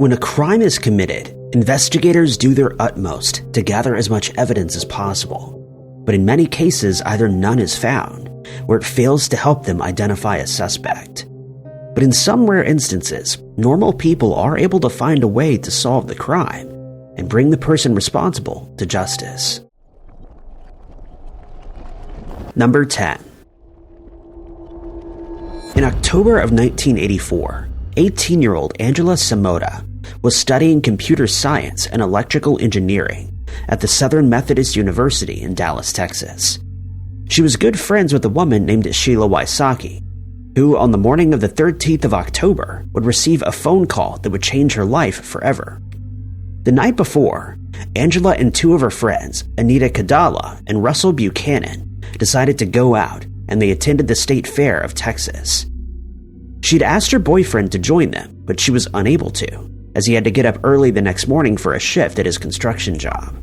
When a crime is committed, investigators do their utmost to gather as much evidence as possible. But in many cases, either none is found, or it fails to help them identify a suspect. But in some rare instances, normal people are able to find a way to solve the crime and bring the person responsible to justice. Number 10. In October of 1984, 18-year-old Angela Simoda was studying computer science and electrical engineering at the Southern Methodist University in Dallas, Texas. She was good friends with a woman named Sheila Wysocki, who on the morning of the 13th of October would receive a phone call that would change her life forever. The night before, Angela and two of her friends, Anita Kadala and Russell Buchanan, decided to go out, and they attended the State Fair of Texas. She'd asked her boyfriend to join them, but she was unable to, as he had to get up early the next morning for a shift at his construction job.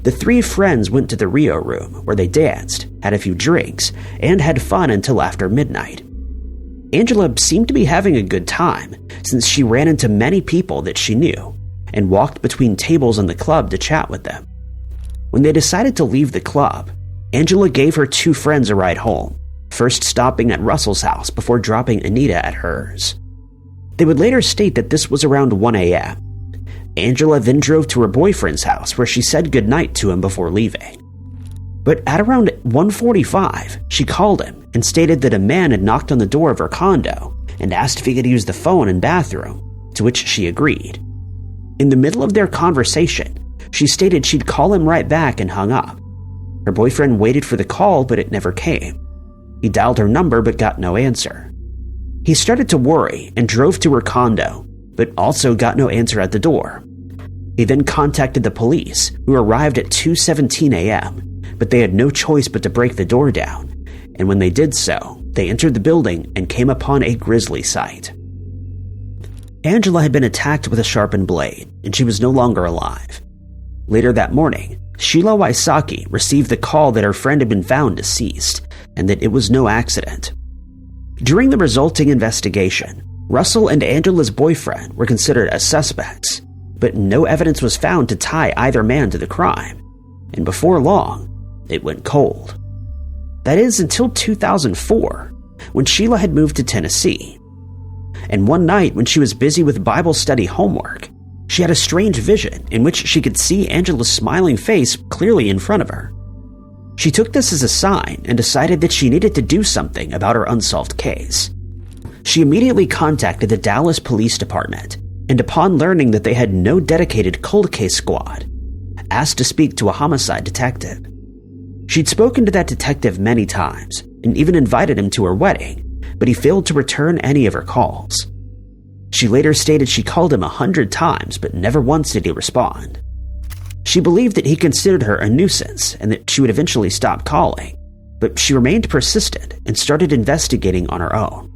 The three friends went to the Rio Room, where they danced, had a few drinks, and had fun until after midnight. Angela seemed to be having a good time, since she ran into many people that she knew, and walked between tables in the club to chat with them. When they decided to leave the club, Angela gave her two friends a ride home, first stopping at Russell's house before dropping Anita at hers. They would later state that this was around 1 a.m. Angela then drove to her boyfriend's house where she said goodnight to him before leaving. But at around 1:45, she called him and stated that a man had knocked on the door of her condo and asked if he could use the phone and bathroom, to which she agreed. In the middle of their conversation, she stated she'd call him right back and hung up. Her boyfriend waited for the call, but it never came. He dialed her number but got no answer. He started to worry and drove to her condo, but also got no answer at the door. He then contacted the police, who arrived at 2:17 a.m., but they had no choice but to break the door down, and when they did so, they entered the building and came upon a grisly sight. Angela had been attacked with a sharpened blade, and she was no longer alive. Later that morning, Sheila Wysocki received the call that her friend had been found deceased, and that it was no accident. During the resulting investigation, Russell and Angela's boyfriend were considered as suspects, but no evidence was found to tie either man to the crime, and before long, it went cold. That is until 2004, when Sheila had moved to Tennessee. And one night when she was busy with Bible study homework, she had a strange vision in which she could see Angela's smiling face clearly in front of her. She took this as a sign and decided that she needed to do something about her unsolved case. She immediately contacted the Dallas Police Department, and upon learning that they had no dedicated cold case squad, asked to speak to a homicide detective. She'd spoken to that detective many times, and even invited him to her wedding, but he failed to return any of her calls. She later stated she called him 100 times, but never once did he respond. She believed that he considered her a nuisance and that she would eventually stop calling, but she remained persistent and started investigating on her own.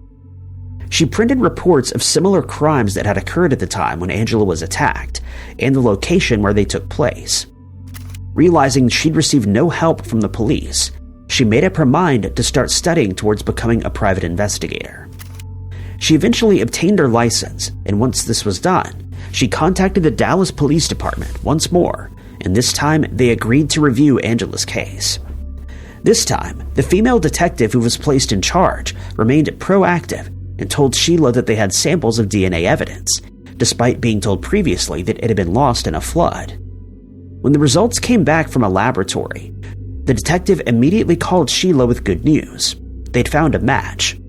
She printed reports of similar crimes that had occurred at the time when Angela was attacked and the location where they took place. Realizing she'd received no help from the police, she made up her mind to start studying towards becoming a private investigator. She eventually obtained her license, and once this was done, she contacted the Dallas Police Department once more, and this time they agreed to review Angela's case. This time, the female detective who was placed in charge remained proactive and told Sheila that they had samples of DNA evidence, despite being told previously that it had been lost in a flood. When the results came back from a laboratory, the detective immediately called Sheila with good news. They'd found a match.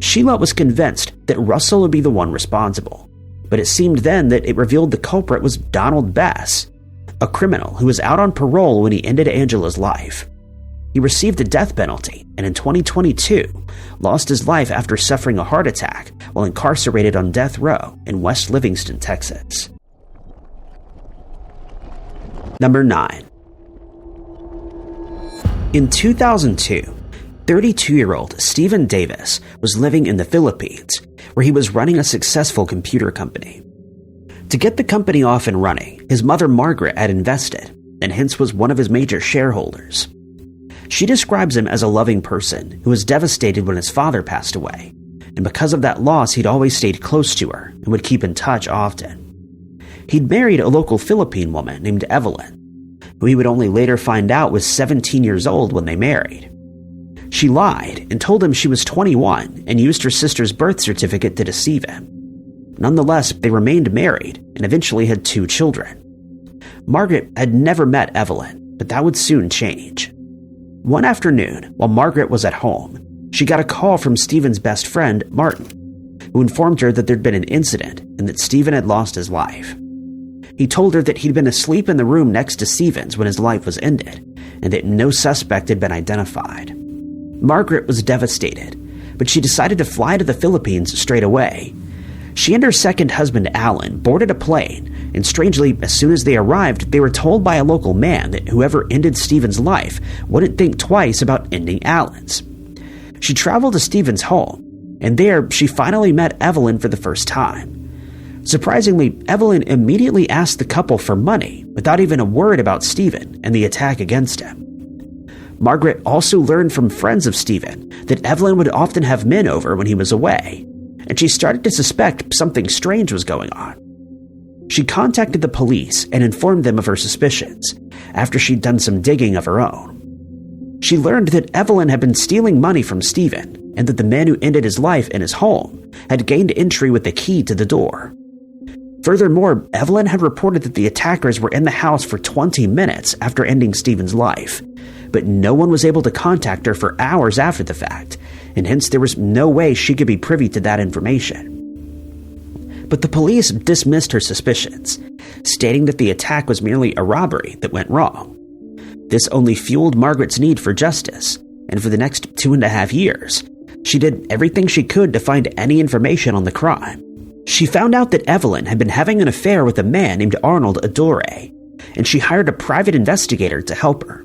Sheila was convinced that Russell would be the one responsible, but it seemed then that it revealed the culprit was Donald Bess, a criminal who was out on parole when he ended Angela's life. He received the death penalty and in 2022 lost his life after suffering a heart attack while incarcerated on death row in West Livingston, Texas. Number 9. In 2002, 32-year-old Stephen Davis was living in the Philippines, where he was running a successful computer company. To get the company off and running, his mother Margaret had invested, and hence was one of his major shareholders. She describes him as a loving person who was devastated when his father passed away, and because of that loss, he'd always stayed close to her and would keep in touch often. He'd married a local Philippine woman named Evelyn, who he would only later find out was 17 years old when they married. She lied and told him she was 21 and used her sister's birth certificate to deceive him. Nonetheless, they remained married and eventually had 2 children. Margaret had never met Evelyn, but that would soon change. One afternoon, while Margaret was at home, she got a call from Stephen's best friend, Martin, who informed her that there'd been an incident and that Stephen had lost his life. He told her that he'd been asleep in the room next to Stephen's when his life was ended, and that no suspect had been identified. Margaret was devastated, but she decided to fly to the Philippines straight away. She and her second husband, Alan, boarded a plane, and strangely, as soon as they arrived, they were told by a local man that whoever ended Stephen's life wouldn't think twice about ending Alan's. She traveled to Stephen's home, and there she finally met Evelyn for the first time. Surprisingly, Evelyn immediately asked the couple for money without even a word about Stephen and the attack against him. Margaret also learned from friends of Stephen that Evelyn would often have men over when he was away, and she started to suspect something strange was going on. She contacted the police and informed them of her suspicions after she'd done some digging of her own. She learned that Evelyn had been stealing money from Stephen and that the man who ended his life in his home had gained entry with the key to the door. Furthermore, Evelyn had reported that the attackers were in the house for 20 minutes after ending Stephen's life, but no one was able to contact her for hours after the fact, and hence there was no way she could be privy to that information. But the police dismissed her suspicions, stating that the attack was merely a robbery that went wrong. This only fueled Margaret's need for justice, and for the next 2.5 years, she did everything she could to find any information on the crime. She found out that Evelyn had been having an affair with a man named Arnold Adore, and she hired a private investigator to help her.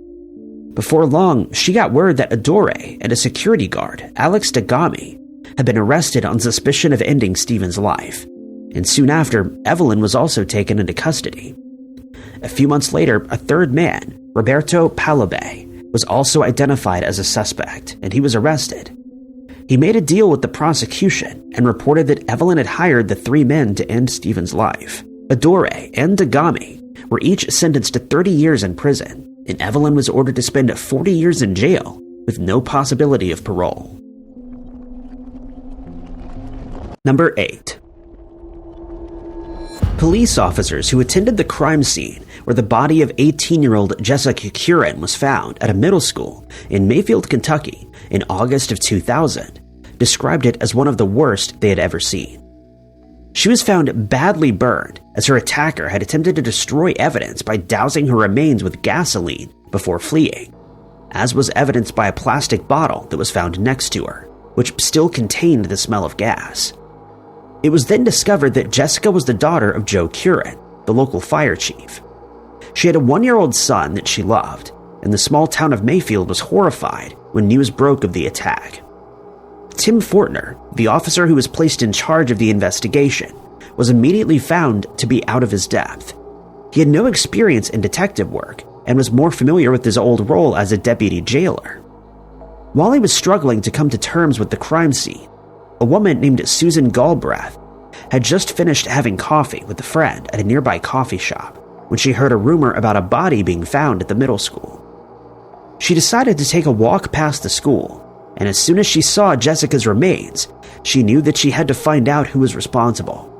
Before long, she got word that Adore and a security guard, Alex Dagami, had been arrested on suspicion of ending Stephen's life, and soon after, Evelyn was also taken into custody. A few months later, a third man, Roberto Palobe, was also identified as a suspect, and he was arrested. He made a deal with the prosecution and reported that Evelyn had hired the 3 men to end Stephen's life. Adore and Dagami were each sentenced to 30 years in prison, and Evelyn was ordered to spend 40 years in jail with no possibility of parole. Number 8. Police officers who attended the crime scene where the body of 18-year-old Jessica Kuran was found at a middle school in Mayfield, Kentucky in August of 2000 described it as one of the worst they had ever seen. She was found badly burned as her attacker had attempted to destroy evidence by dousing her remains with gasoline before fleeing, as was evidenced by a plastic bottle that was found next to her, which still contained the smell of gas. It was then discovered that Jessica was the daughter of Joe Kuran, the local fire chief. She had a 1-year-old son that she loved, and the small town of Mayfield was horrified when news broke of the attack. Tim Fortner, the officer who was placed in charge of the investigation, was immediately found to be out of his depth. He had no experience in detective work and was more familiar with his old role as a deputy jailer. While he was struggling to come to terms with the crime scene, a woman named Susan Galbraith had just finished having coffee with a friend at a nearby coffee shop when she heard a rumor about a body being found at the middle school. She decided to take a walk past the school, and as soon as she saw Jessica's remains, she knew that she had to find out who was responsible.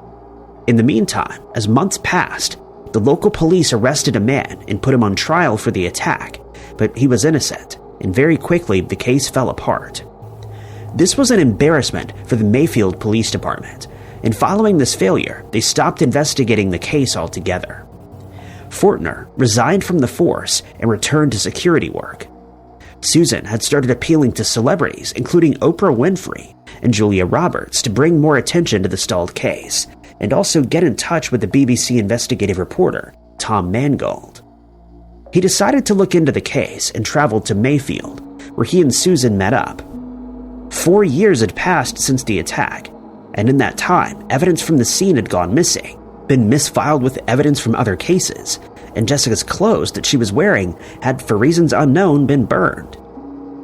In the meantime, as months passed, the local police arrested a man and put him on trial for the attack, but he was innocent, and very quickly the case fell apart. This was an embarrassment for the Mayfield Police Department, and following this failure, they stopped investigating the case altogether. Fortner resigned from the force and returned to security work. Susan had started appealing to celebrities, including Oprah Winfrey and Julia Roberts, to bring more attention to the stalled case, and also get in touch with the BBC investigative reporter, Tom Mangold. He decided to look into the case and traveled to Mayfield, where he and Susan met up. 4 years had passed since the attack, and in that time, evidence from the scene had gone missing, been misfiled with evidence from other cases, and Jessica's clothes that she was wearing had, for reasons unknown, been burned.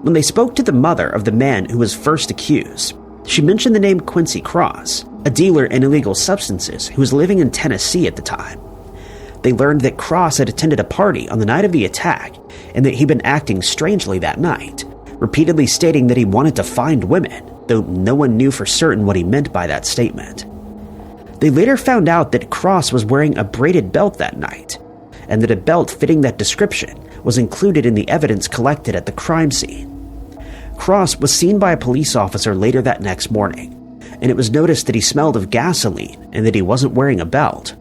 When they spoke to the mother of the man who was first accused, She mentioned the name Quincy Cross, a dealer in illegal substances who was living in Tennessee at the time. They learned that Cross had attended a party on the night of the attack and that he'd been acting strangely that night, repeatedly stating that he wanted to find women, though no one knew for certain what he meant by that statement. They later found out that Cross was wearing a braided belt that night, and that a belt fitting that description was included in the evidence collected at the crime scene. Cross was seen by a police officer later that next morning, and it was noticed that he smelled of gasoline and that he wasn't wearing a belt.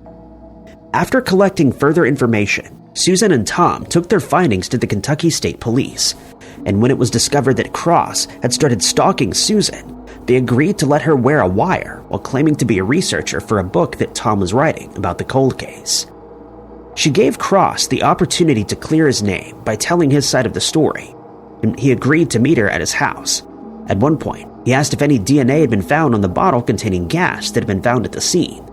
After collecting further information, Susan and Tom took their findings to the Kentucky State Police, and when it was discovered that Cross had started stalking Susan, they agreed to let her wear a wire while claiming to be a researcher for a book that Tom was writing about the cold case. She gave Cross the opportunity to clear his name by telling his side of the story, and he agreed to meet her at his house. At one point, he asked if any DNA had been found on the bottle containing gas that had been found at the scene,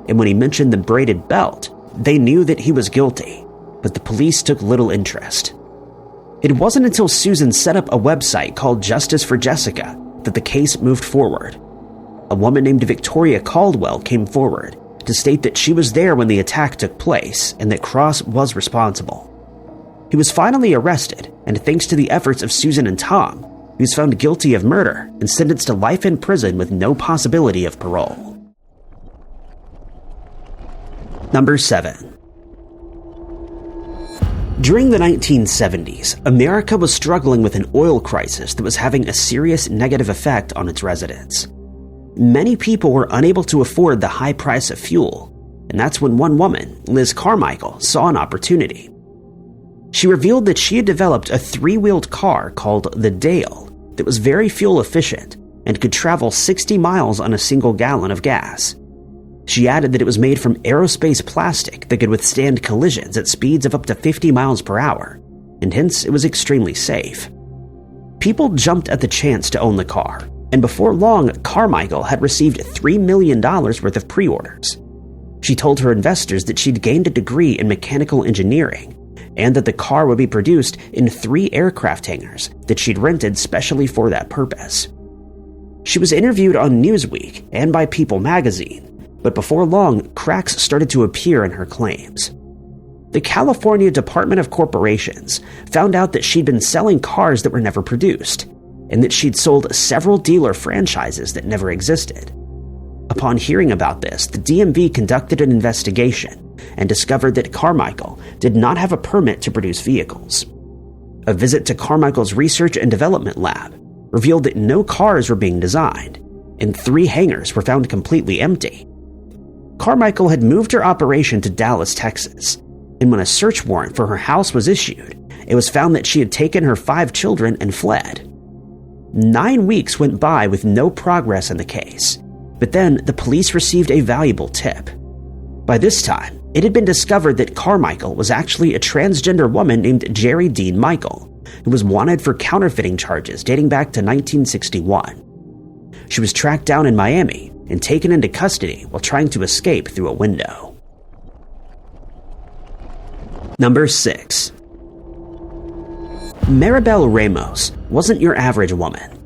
and when he mentioned the braided belt, they knew that he was guilty, but the police took little interest. It wasn't until Susan set up a website called Justice for Jessica that the case moved forward. A woman named Victoria Caldwell came forward to state that she was there when the attack took place and that Cross was responsible. He was finally arrested, and thanks to the efforts of Susan and Tom, he was found guilty of murder and sentenced to life in prison with no possibility of parole. Number 7. During the 1970s, America was struggling with an oil crisis that was having a serious negative effect on its residents. Many people were unable to afford the high price of fuel, and that's when one woman, Liz Carmichael, saw an opportunity. She revealed that she had developed a 3-wheeled car called the Dagel that was very fuel efficient and could travel 60 miles on a single gallon of gas. She added that it was made from aerospace plastic that could withstand collisions at speeds of up to 50 miles per hour, and hence it was extremely safe. People jumped at the chance to own the car, and before long, Carmichael had received $3 million worth of pre-orders. She told her investors that she'd gained a degree in mechanical engineering, and that the car would be produced in 3 aircraft hangars that she'd rented specially for that purpose. She was interviewed on Newsweek and by People magazine, but before long, cracks started to appear in her claims. The California Department of Corporations found out that she'd been selling cars that were never produced, and that she'd sold several dealer franchises that never existed. Upon hearing about this, the DMV conducted an investigation and discovered that Carmichael did not have a permit to produce vehicles. A visit to Carmichael's research and development lab revealed that no cars were being designed, and 3 hangars were found completely empty. Carmichael had moved her operation to Dallas, Texas, and when a search warrant for her house was issued, it was found that she had taken her 5 children and fled. 9 weeks went by with no progress in the case, but then the police received a valuable tip. By this time, it had been discovered that Carmichael was actually a transgender woman named Jerry Dean Michael, who was wanted for counterfeiting charges dating back to 1961. She was tracked down in Miami and taken into custody while trying to escape through a window. Number 6. Marbel Ramos wasn't your average woman.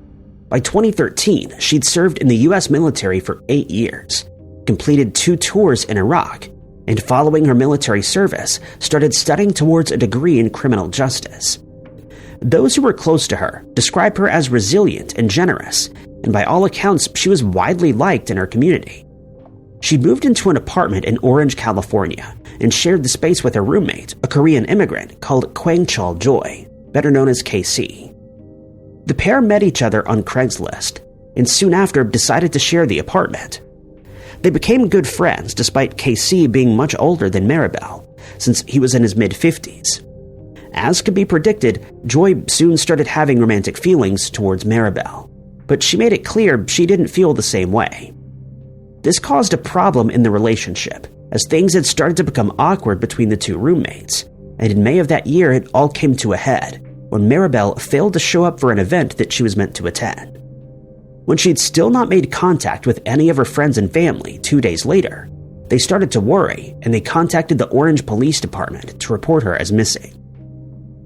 By 2013, she'd served in the U.S. military for 8 years, completed 2 tours in Iraq, and following her military service, started studying towards a degree in criminal justice. Those who were close to her describe her as resilient and generous, and by all accounts, she was widely liked in her community. She moved into an apartment in Orange, California, and shared the space with her roommate, a Korean immigrant called Kwangchul Joy, better known as KC. The pair met each other on Craigslist, and soon after decided to share the apartment. They became good friends despite KC being much older than Marbel, since he was in his mid-50s. As could be predicted, Joy soon started having romantic feelings towards Marbel, but she made it clear she didn't feel the same way. This caused a problem in the relationship, as things had started to become awkward between the 2 roommates, and in May of that year it all came to a head when Marbel failed to show up for an event that she was meant to attend. When she'd still not made contact with any of her friends and family 2 days later, they started to worry and they contacted the Orange Police Department to report her as missing.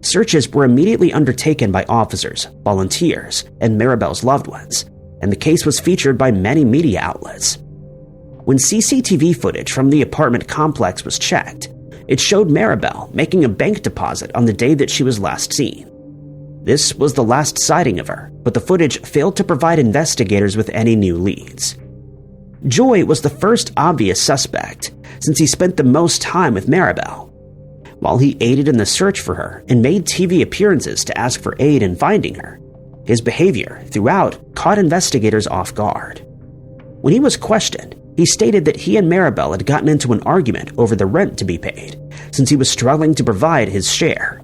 Searches were immediately undertaken by officers, volunteers, and Marbel's loved ones, and the case was featured by many media outlets. When CCTV footage from the apartment complex was checked, it showed Marbel making a bank deposit on the day that she was last seen. This was the last sighting of her, but the footage failed to provide investigators with any new leads. Joy was the first obvious suspect, since he spent the most time with Marbel. While he aided in the search for her and made TV appearances to ask for aid in finding her, his behavior throughout caught investigators off guard. When he was questioned, he stated that he and Marbel had gotten into an argument over the rent to be paid, since he was struggling to provide his share.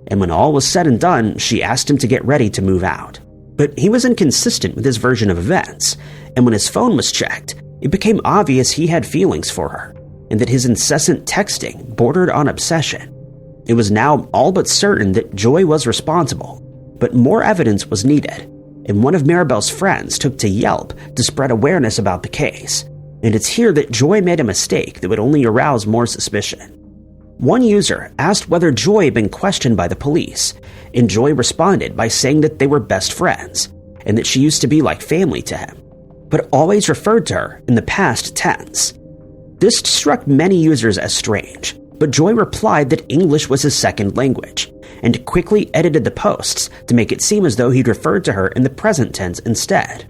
And when all was said and done, she asked him to get ready to move out. But he was inconsistent with his version of events, and when his phone was checked, it became obvious he had feelings for her, and that his incessant texting bordered on obsession. It was now all but certain that Joy was responsible, but more evidence was needed, and one of Marbel's friends took to Yelp to spread awareness about the case, and it's here that Joy made a mistake that would only arouse more suspicion. One user asked whether Joy had been questioned by the police, and Joy responded by saying that they were best friends, and that she used to be like family to him, but always referred to her in the past tense. This struck many users as strange, but Joy replied that English was his second language, and quickly edited the posts to make it seem as though he'd referred to her in the present tense instead.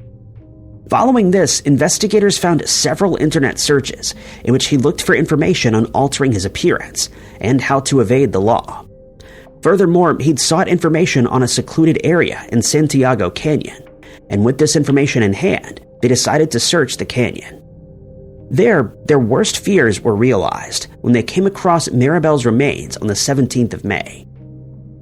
Following this, investigators found several internet searches in which he looked for information on altering his appearance and how to evade the law. Furthermore, he'd sought information on a secluded area in Santiago Canyon, and with this information in hand, they decided to search the canyon. There, their worst fears were realized when they came across Marbel's remains on the 17th of May.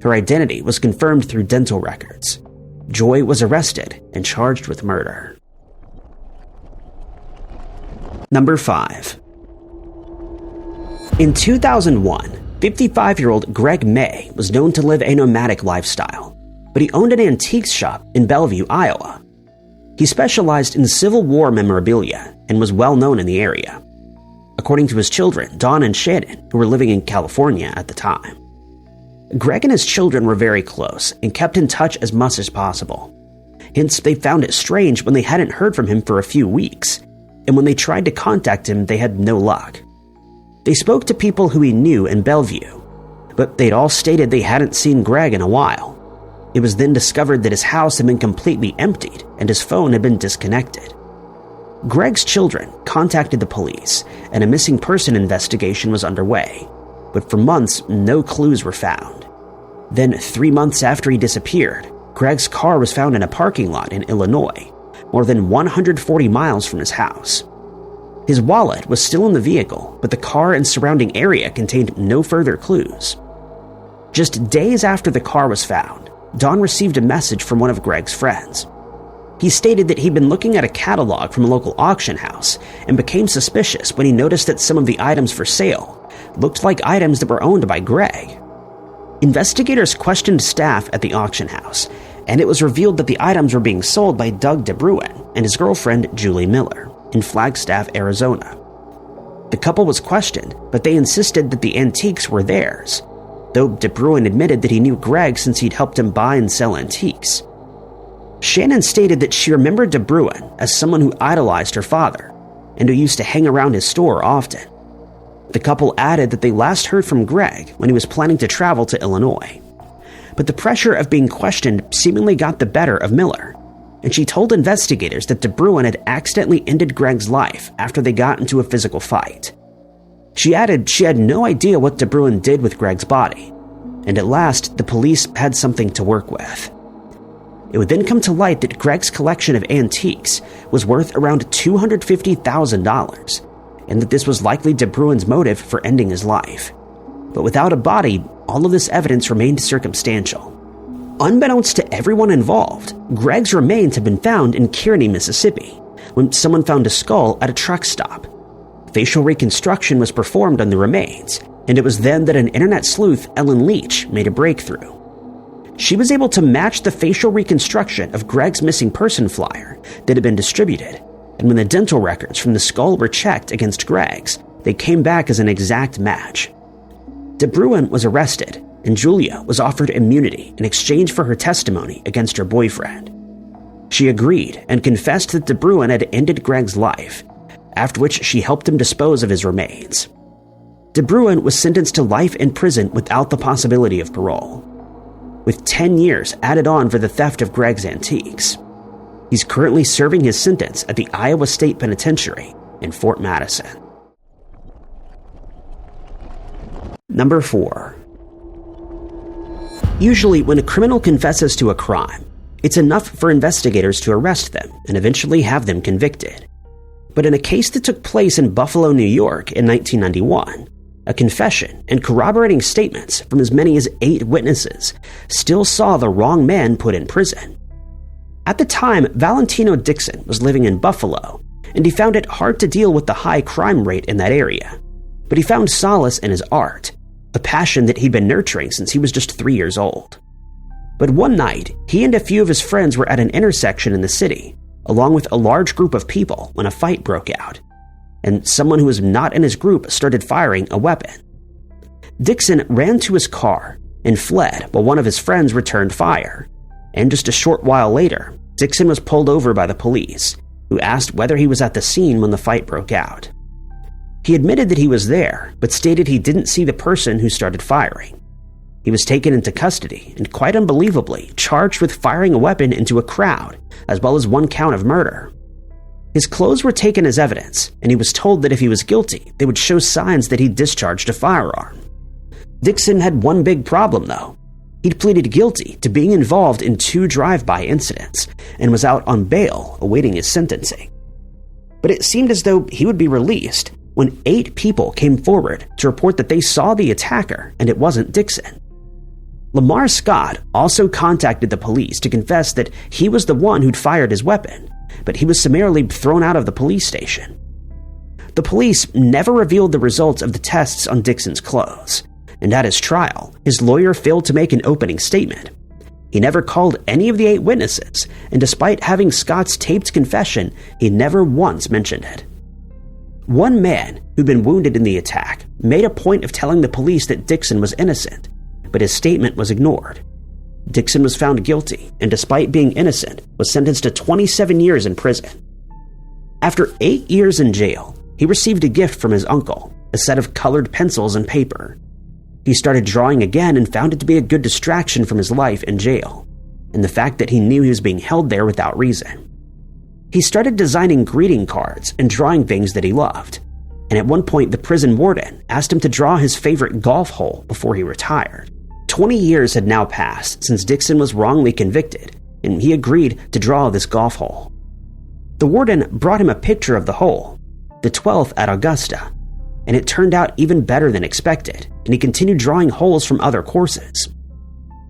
Her identity was confirmed through dental records. Joy was arrested and charged with murder. Number 5. In 2001, 55-year-old Greg May was known to live a nomadic lifestyle, but he owned an antiques shop in Bellevue, Iowa. He specialized in Civil War memorabilia and was well known in the area, according to his children, Dawn and Shannon, who were living in California at the time. Greg and his children were very close and kept in touch as much as possible. Hence, they found it strange when they hadn't heard from him for a few weeks, and when they tried to contact him, they had no luck. They spoke to people who he knew in Bellevue, but they'd all stated they hadn't seen Greg in a while. It was then discovered that his house had been completely emptied and his phone had been disconnected. Greg's children contacted the police, and a missing person investigation was underway, but for months, no clues were found. Then, 3 months after he disappeared, Greg's car was found in a parking lot in Illinois, more than 140 miles from his house. His wallet was still in the vehicle, but the car and surrounding area contained no further clues. Just days after the car was found, Dawn received a message from one of Greg's friends. He stated that he'd been looking at a catalog from a local auction house and became suspicious when he noticed that some of the items for sale looked like items that were owned by Greg. Investigators questioned staff at the auction house, and it was revealed that the items were being sold by Doug DeBruin and his girlfriend Julie Miller in Flagstaff, Arizona. The couple was questioned, but they insisted that the antiques were theirs, though DeBruin admitted that he knew Greg since he'd helped him buy and sell antiques. Shannon stated that she remembered DeBruin as someone who idolized her father and who used to hang around his store often. The couple added that they last heard from Greg when he was planning to travel to Illinois. But the pressure of being questioned seemingly got the better of Miller, and she told investigators that DeBruin had accidentally ended Greg's life after they got into a physical fight. She added she had no idea what DeBruin did with Greg's body, and at last the police had something to work with. It would then come to light that Greg's collection of antiques was worth around $250,000, and that this was likely DeBruin's motive for ending his life. But without a body, all of this evidence remained circumstantial. Unbeknownst to everyone involved, Greg's remains had been found in Kearney, Mississippi, when someone found a skull at a truck stop. Facial reconstruction was performed on the remains, and it was then that an internet sleuth, Ellen Leach, made a breakthrough. She was able to match the facial reconstruction of Greg's missing person flyer that had been distributed, and when the dental records from the skull were checked against Greg's, they came back as an exact match. DeBruin was arrested, and Julia was offered immunity in exchange for her testimony against her boyfriend. She agreed and confessed that De Bruin had ended Greg's life, after which she helped him dispose of his remains. De Bruin was sentenced to life in prison without the possibility of parole, with 10 years added on for the theft of Greg's antiques. He's currently serving his sentence at the Iowa State Penitentiary in Fort Madison. Number 4. Usually, when a criminal confesses to a crime, it's enough for investigators to arrest them and eventually have them convicted. But in a case that took place in Buffalo, New York in 1991, a confession and corroborating statements from as many as 8 witnesses still saw the wrong man put in prison. At the time, Valentino Dixon was living in Buffalo, and he found it hard to deal with the high crime rate in that area. But he found solace in his art, a passion that he'd been nurturing since he was just 3 years old. But one night, he and a few of his friends were at an intersection in the city, along with a large group of people, when a fight broke out, and someone who was not in his group started firing a weapon. Dixon ran to his car and fled while one of his friends returned fire, and just a short while later, Dixon was pulled over by the police, who asked whether he was at the scene when the fight broke out. He admitted that he was there, but stated he didn't see the person who started firing. He was taken into custody and, quite unbelievably, charged with firing a weapon into a crowd, as well as 1 count of murder. His clothes were taken as evidence, and he was told that if he was guilty, they would show signs that he'd discharged a firearm. Dixon had one big problem, though. He'd pleaded guilty to being involved in 2 drive-by incidents and was out on bail awaiting his sentencing. But it seemed as though he would be released when 8 people came forward to report that they saw the attacker and it wasn't Dixon. Lamar Scott also contacted the police to confess that he was the one who'd fired his weapon, but he was summarily thrown out of the police station. The police never revealed the results of the tests on Dixon's clothes, and at his trial, his lawyer failed to make an opening statement. He never called any of the 8 witnesses, and despite having Scott's taped confession, he never once mentioned it. One man who'd been wounded in the attack made a point of telling the police that Dixon was innocent, but his statement was ignored. Dixon was found guilty, and despite being innocent, was sentenced to 27 years in prison. After 8 years in jail, he received a gift from his uncle, a set of colored pencils and paper. He started drawing again and found it to be a good distraction from his life in jail, and the fact that he knew he was being held there without reason. He started designing greeting cards and drawing things that he loved, and at one point the prison warden asked him to draw his favorite golf hole before he retired. 20 years had now passed since Dixon was wrongly convicted, and he agreed to draw this golf hole. The warden brought him a picture of the hole, the 12th at Augusta, and it turned out even better than expected, and he continued drawing holes from other courses.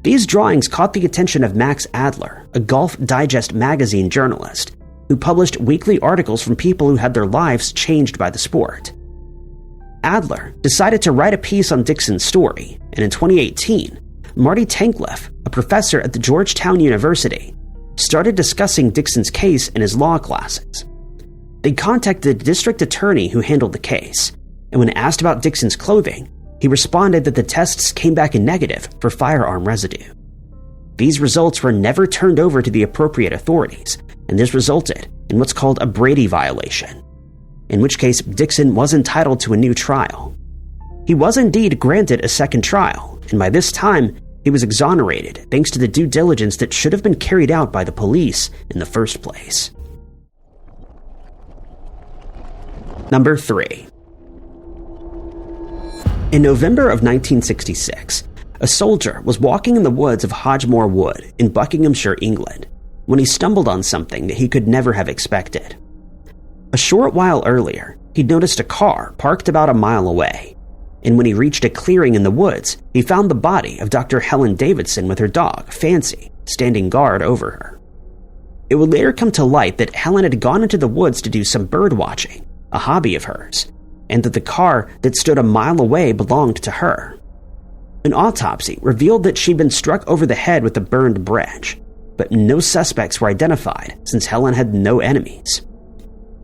These drawings caught the attention of Max Adler, a Golf Digest magazine journalist, who published weekly articles from people who had their lives changed by the sport. Adler decided to write a piece on Dixon's story, and in 2018, Marty Tankleff, a professor at the Georgetown University, started discussing Dixon's case in his law classes. They contacted the district attorney who handled the case, and when asked about Dixon's clothing, he responded that the tests came back negative for firearm residue. These results were never turned over to the appropriate authorities, and this resulted in what's called a Brady violation, in which case Dixon was entitled to a new trial. He was indeed granted a second trial, and by this time, he was exonerated thanks to the due diligence that should have been carried out by the police in the first place. Number 3. In November of 1966, a soldier was walking in the woods of Hodgemore Wood in Buckinghamshire, England, when he stumbled on something that he could never have expected. A short while earlier, he'd noticed a car parked about a mile away, and when he reached a clearing in the woods, he found the body of Dr. Helen Davidson with her dog, Fancy, standing guard over her. It would later come to light that Helen had gone into the woods to do some bird watching, a hobby of hers, and that the car that stood a mile away belonged to her. An autopsy revealed that she'd been struck over the head with a burned branch, but no suspects were identified since Helen had no enemies.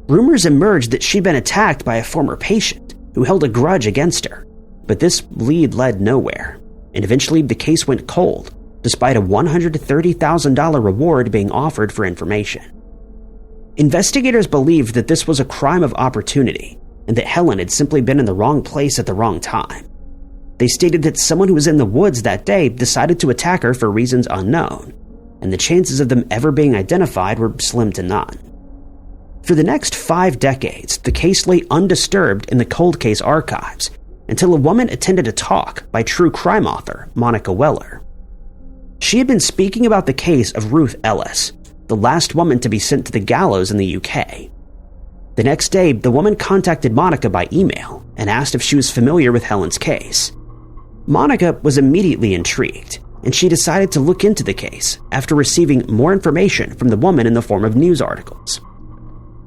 Rumors emerged that she'd been attacked by a former patient who held a grudge against her, but this lead led nowhere, and eventually the case went cold despite a $130,000 reward being offered for information. Investigators believed that this was a crime of opportunity and that Helen had simply been in the wrong place at the wrong time. They stated that someone who was in the woods that day decided to attack her for reasons unknown, and the chances of them ever being identified were slim to none. For the next 5 decades, the case lay undisturbed in the cold case archives until a woman attended a talk by true crime author Monica Weller. She had been speaking about the case of Ruth Ellis, the last woman to be sent to the gallows in the UK. The next day, the woman contacted Monica by email and asked if she was familiar with Helen's case. Monica was immediately intrigued, and she decided to look into the case after receiving more information from the woman in the form of news articles.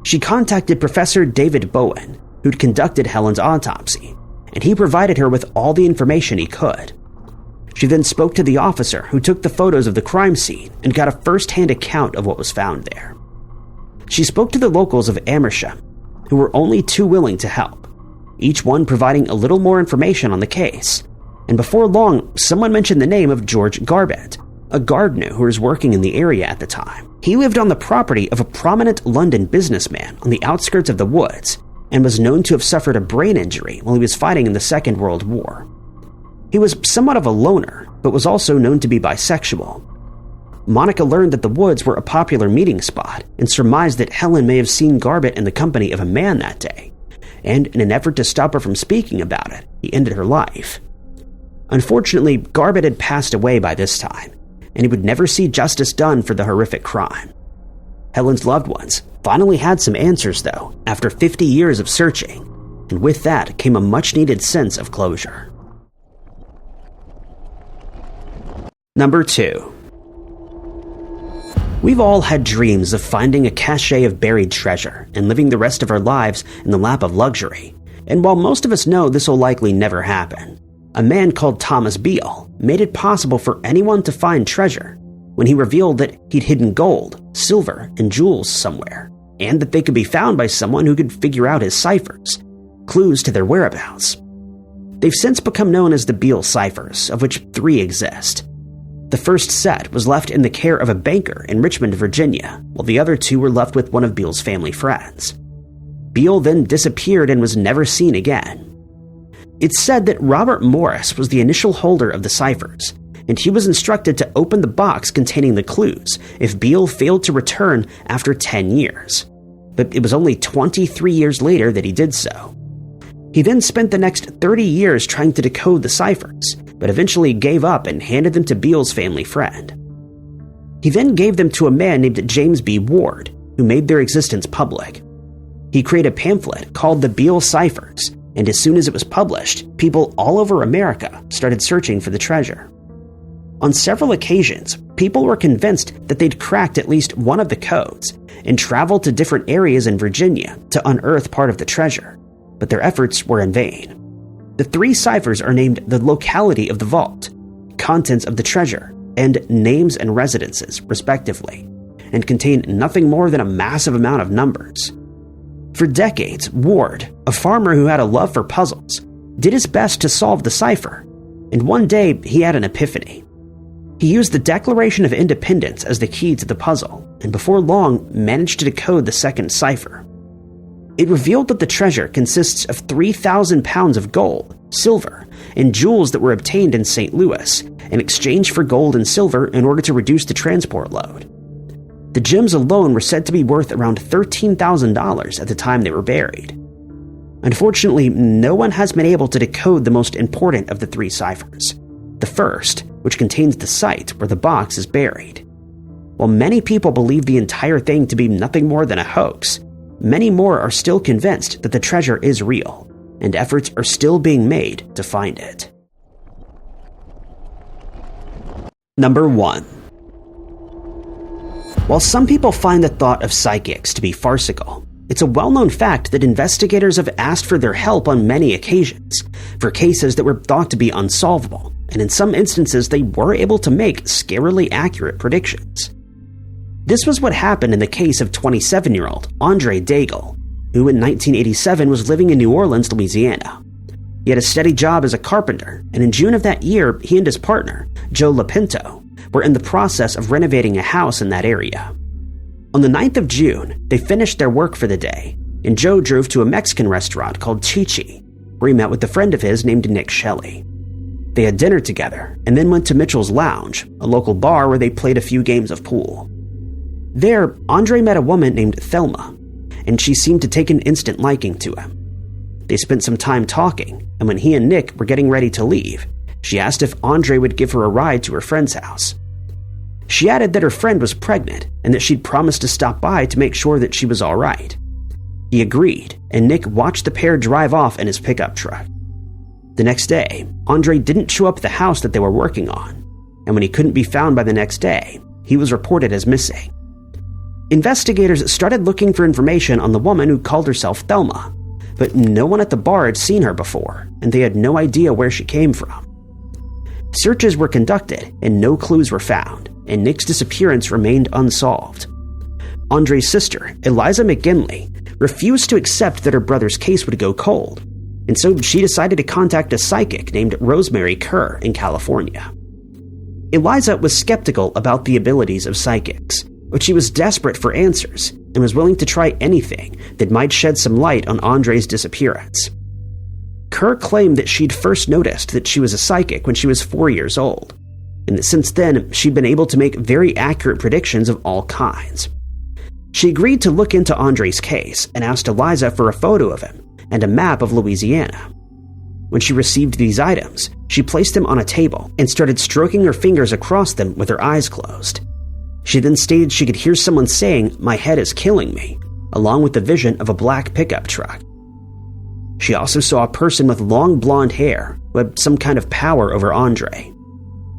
She contacted Professor David Bowen, who'd conducted Helen's autopsy, and he provided her with all the information he could. She then spoke to the officer who took the photos of the crime scene and got a first-hand account of what was found there. She spoke to the locals of Amersham, who were only too willing to help, each one providing a little more information on the case. And before long, someone mentioned the name of George Garbett, a gardener who was working in the area at the time. He lived on the property of a prominent London businessman on the outskirts of the woods and was known to have suffered a brain injury while he was fighting in the Second World War. He was somewhat of a loner, but was also known to be bisexual. Monica learned that the woods were a popular meeting spot and surmised that Helen may have seen Garbett in the company of a man that day, and in an effort to stop her from speaking about it, he ended her life. Unfortunately, Garbett had passed away by this time, and he would never see justice done for the horrific crime. Helen's loved ones finally had some answers, though, after 50 years of searching, and with that came a much-needed sense of closure. Number 2. We've all had dreams of finding a cache of buried treasure and living the rest of our lives in the lap of luxury, and while most of us know this will likely never happen, a man called Thomas Beal made it possible for anyone to find treasure when he revealed that he'd hidden gold, silver, and jewels somewhere, and that they could be found by someone who could figure out his ciphers, clues to their whereabouts. They've since become known as the Beal Ciphers, of which 3 exist. The first set was left in the care of a banker in Richmond, Virginia, while the other 2 were left with one of Beal's family friends. Beal then disappeared and was never seen again. It's said that Robert Morris was the initial holder of the ciphers, and he was instructed to open the box containing the clues if Beal failed to return after 10 years. But it was only 23 years later that he did so. He then spent the next 30 years trying to decode the ciphers, but eventually gave up and handed them to Beal's family friend. He then gave them to a man named James B. Ward, who made their existence public. He created a pamphlet called the Beal Ciphers, and as soon as it was published, people all over America started searching for the treasure. On several occasions, people were convinced that they'd cracked at least one of the codes and traveled to different areas in Virginia to unearth part of the treasure, but their efforts were in vain. The 3 ciphers are named the locality of the vault, contents of the treasure, and names and residences, respectively, and contain nothing more than a massive amount of numbers. For decades, Ward, a farmer who had a love for puzzles, did his best to solve the cipher, and one day he had an epiphany. He used the Declaration of Independence as the key to the puzzle, and before long managed to decode the second cipher. It revealed that the treasure consists of 3,000 pounds of gold, silver, and jewels that were obtained in St. Louis in exchange for gold and silver in order to reduce the transport load. The gems alone were said to be worth around $13,000 at the time they were buried. Unfortunately, no one has been able to decode the most important of the 3 ciphers, the first, which contains the site where the box is buried. While many people believe the entire thing to be nothing more than a hoax, many more are still convinced that the treasure is real, and efforts are still being made to find it. Number 1. While some people find the thought of psychics to be farcical, it's a well-known fact that investigators have asked for their help on many occasions, for cases that were thought to be unsolvable, and in some instances they were able to make scarily accurate predictions. This was what happened in the case of 27-year-old Andre Dagel, who in 1987 was living in New Orleans, Louisiana. He had a steady job as a carpenter, and in June of that year, he and his partner, Joe Lapinto, were in the process of renovating a house in that area. On the 9th of June, they finished their work for the day, and Joe drove to a Mexican restaurant called Chi-Chi, where he met with a friend of his named Nick Shelley. They had dinner together and then went to Mitchell's Lounge, a local bar where they played a few games of pool. There, Andre met a woman named Thelma, and she seemed to take an instant liking to him. They spent some time talking, and when he and Nick were getting ready to leave, she asked if Andre would give her a ride to her friend's house. She added that her friend was pregnant and that she'd promised to stop by to make sure that she was all right. He agreed, and Nick watched the pair drive off in his pickup truck. The next day, Andre didn't show up at the house that they were working on, and when he couldn't be found by the next day, he was reported as missing. Investigators started looking for information on the woman who called herself Thelma, but no one at the bar had seen her before, and they had no idea where she came from. Searches were conducted, and no clues were found, and Nick's disappearance remained unsolved. Andre's sister, Eliza McGinley, refused to accept that her brother's case would go cold, and so she decided to contact a psychic named Rosemary Kerr in California. Eliza was skeptical about the abilities of psychics, but she was desperate for answers and was willing to try anything that might shed some light on Andre's disappearance. Kerr claimed that she'd first noticed that she was a psychic when she was 4 years old, and that since then she'd been able to make very accurate predictions of all kinds. She agreed to look into Andre's case and asked Eliza for a photo of him and a map of Louisiana. When she received these items, she placed them on a table and started stroking her fingers across them with her eyes closed. She then stated she could hear someone saying, "My head is killing me," along with the vision of a black pickup truck. She also saw a person with long blonde hair who had some kind of power over Andre.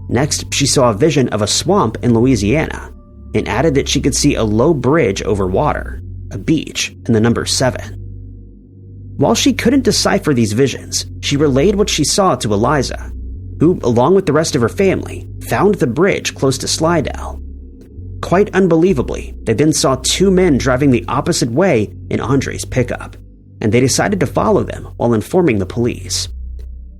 Next, she saw a vision of a swamp in Louisiana and added that she could see a low bridge over water, a beach, and the number 7. While she couldn't decipher these visions, she relayed what she saw to Eliza, who, along with the rest of her family, found the bridge close to Slidell. Quite unbelievably, they then saw 2 men driving the opposite way in Andre's pickup, and they decided to follow them while informing the police.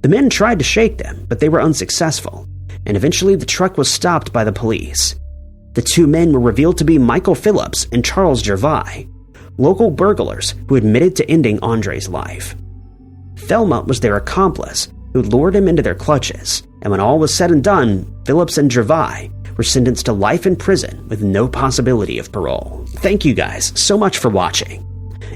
The men tried to shake them, but they were unsuccessful, and eventually the truck was stopped by the police. The 2 men were revealed to be Michael Phillips and Charles Gervais, local burglars who admitted to ending Andre's life. Thelma was their accomplice, who lured him into their clutches, and when all was said and done, Phillips and Gervais were sentenced to life in prison with no possibility of parole. Thank you guys so much for watching.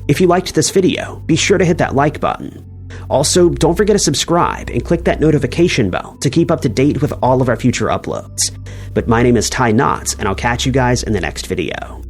If you liked this video, be sure to hit that like button. Also, don't forget to subscribe and click that notification bell to keep up to date with all of our future uploads. But my name is Ty Knotts, and I'll catch you guys in the next video.